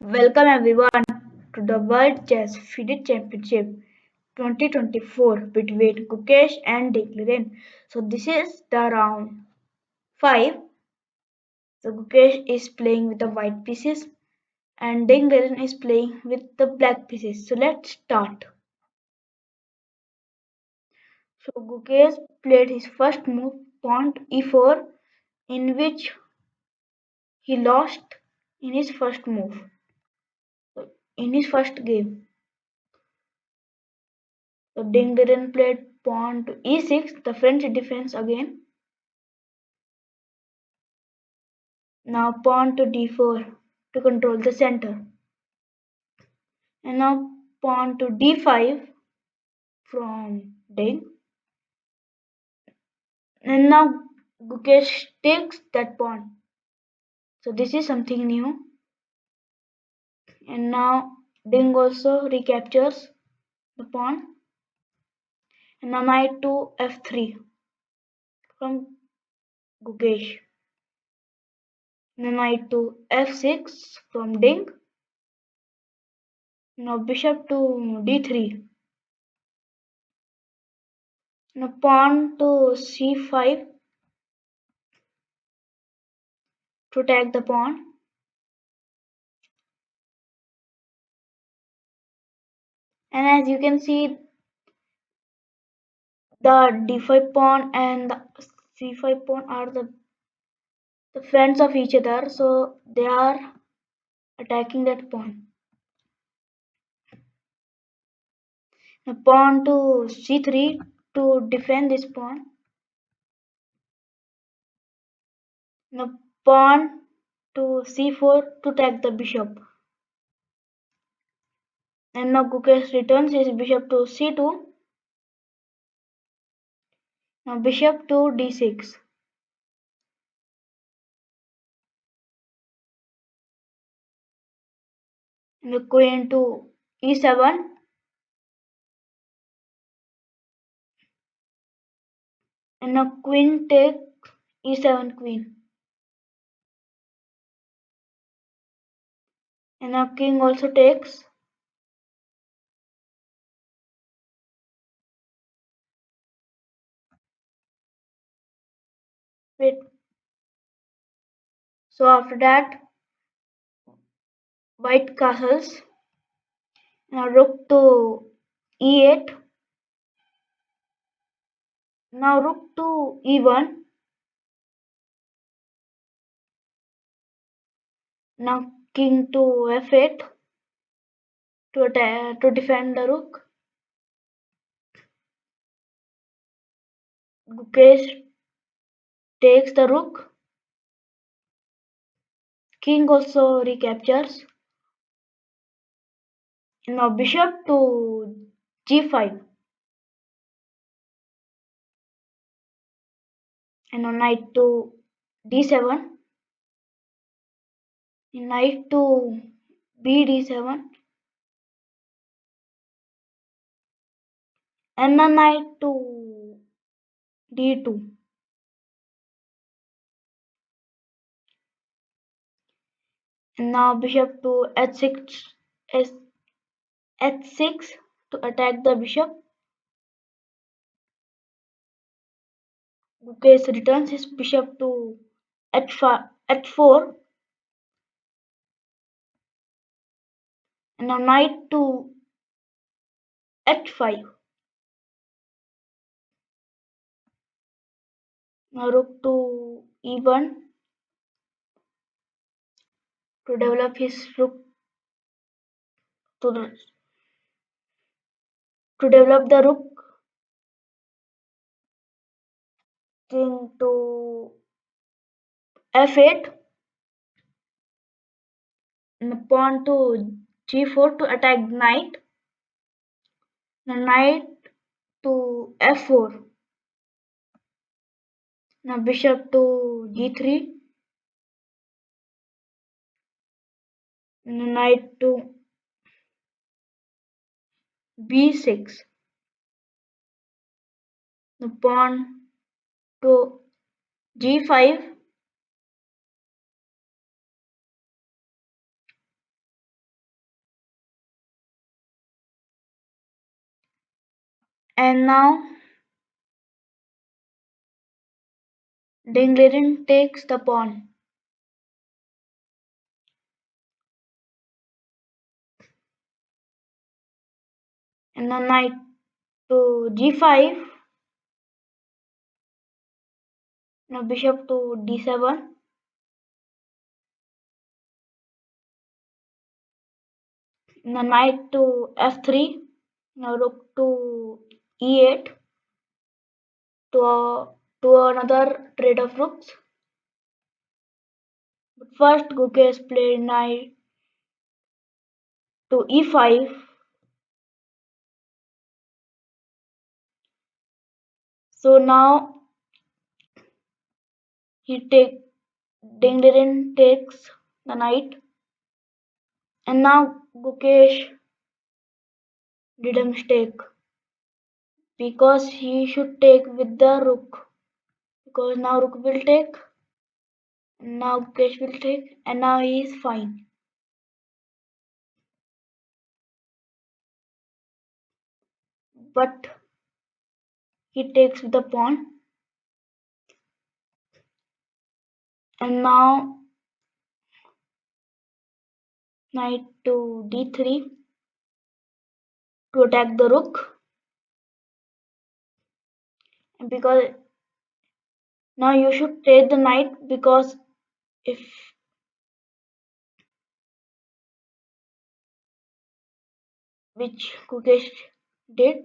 Welcome everyone to the World Chess FIDE Championship 2024 between Gukesh and Liren. So this is the round 5. So Gukesh is playing with the white pieces and Liren is playing with the black pieces. So let's start. So Gukesh played his first move pawn to e4 in which he lost in his first move in his first game. So Liren played pawn to e6, the French defense again. Now pawn to d4 to control the center. And now pawn to d5 from Ding. And now Gukesh takes that pawn. So this is something new. And now Ding also recaptures the pawn. And now knight to f3 from Gukesh. Now knight to f6 from Ding. Now bishop to d3. Now pawn to c5 to take the pawn. And as you can see, the d5 pawn and the c5 pawn are the friends of each other, so they are attacking that pawn. Now pawn to c3 to defend this pawn. Now pawn to c4 to take the bishop. And now Gukesh returns his bishop to c2. Now bishop to d6. And the queen to e7. And now queen takes e7 queen. And now king also takes. Wait. So after that, white castles. Now rook to e8. Now rook to e1. Now king to f8 to defend the rook. Gukesh takes the rook. King also recaptures. Now bishop to g5. And now knight to d7. Knight to bd7. And now knight to d2. And now bishop to h6 h6 to attack the bishop. Gukesh returns his bishop to h4 and now knight to h5. Now rook to e1 to develop his rook to the, to develop the rook. King to f8 and pawn to g4 to attack knight. Now knight to f4. Now bishop to g3. Now knight to b6. Now pawn to g5. And now Liren takes the pawn. And the knight to g5. Now bishop to d7. Now knight to f3. Now rook to e8 to another trade of rooks. But first Gukesh played knight to e5. So now he take Liren takes the knight, and now Gukesh did a mistake because he should take with the rook, because now rook will take, and now Gukesh will take, and now he is fine. But he takes with the pawn, and now knight to d3 to attack the rook, and because now you should take the knight, because if which Gukesh did.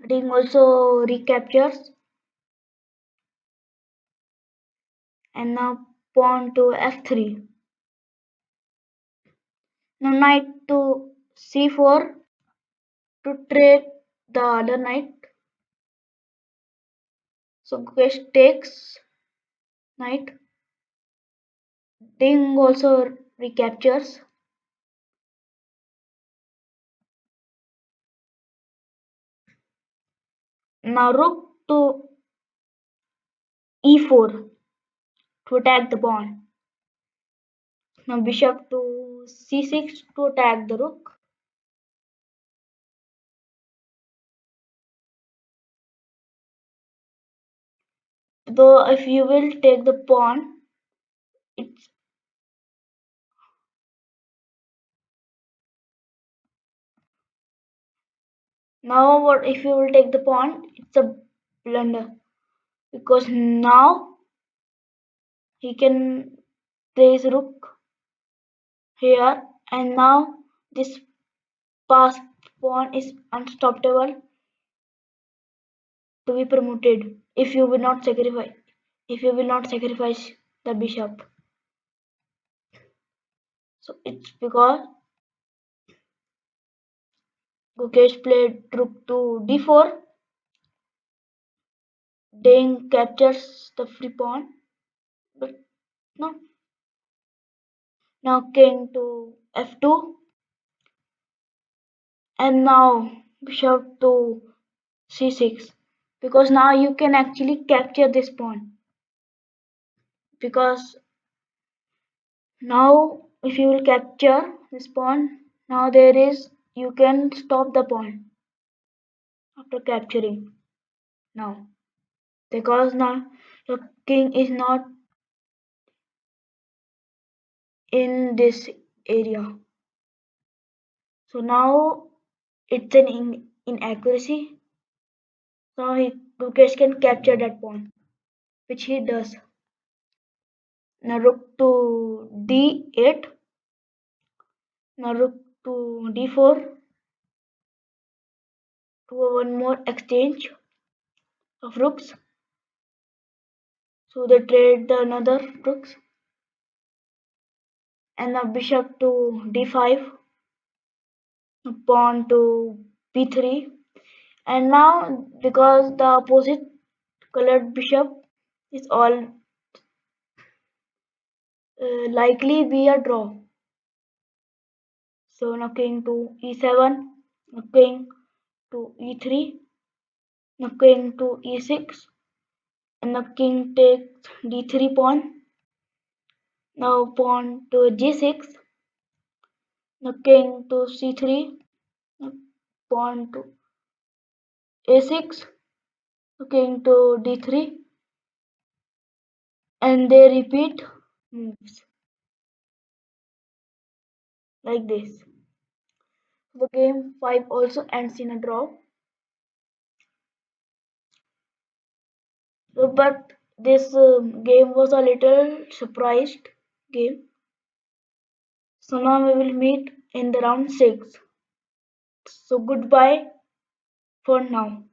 Ring also recaptures, and now pawn to f3. Now knight to c4 to trade the other knight. So Gukesh takes knight. Ring also recaptures. Now rook to e4 to attack the pawn. Now bishop to c6 to attack the rook. Though if you will take the pawn, it's now what if you will take the pawn, it's a blunder, because now he can place rook here, and now this passed pawn is unstoppable to be promoted if you will not sacrifice the bishop. So it's because Gukesh played rook to d4. Dane captures the free pawn, but no. Now king to f2, and now bishop to c6, because now you can actually capture this pawn, because now if you will capture this pawn, now there is you can stop the pawn after capturing now, because now your king is not in this area. So now it's an inaccuracy. Now Gukesh can capture that pawn, which he does. Now rook to d8. Now rook to d4 to one more exchange of rooks. So they trade the another rooks, and now bishop to d5, pawn to b3, and now because the opposite colored bishop is all likely be a draw. So now king to e7, now king to e3, now king to e6, and the king takes d3 pawn. Now pawn to g6, the king to c3, the pawn to a6, the king to d3, and they repeat moves like this. The game 5 also ends in a draw. So, but this game was a little surprised game. So now we will meet in the round 6. So goodbye for now.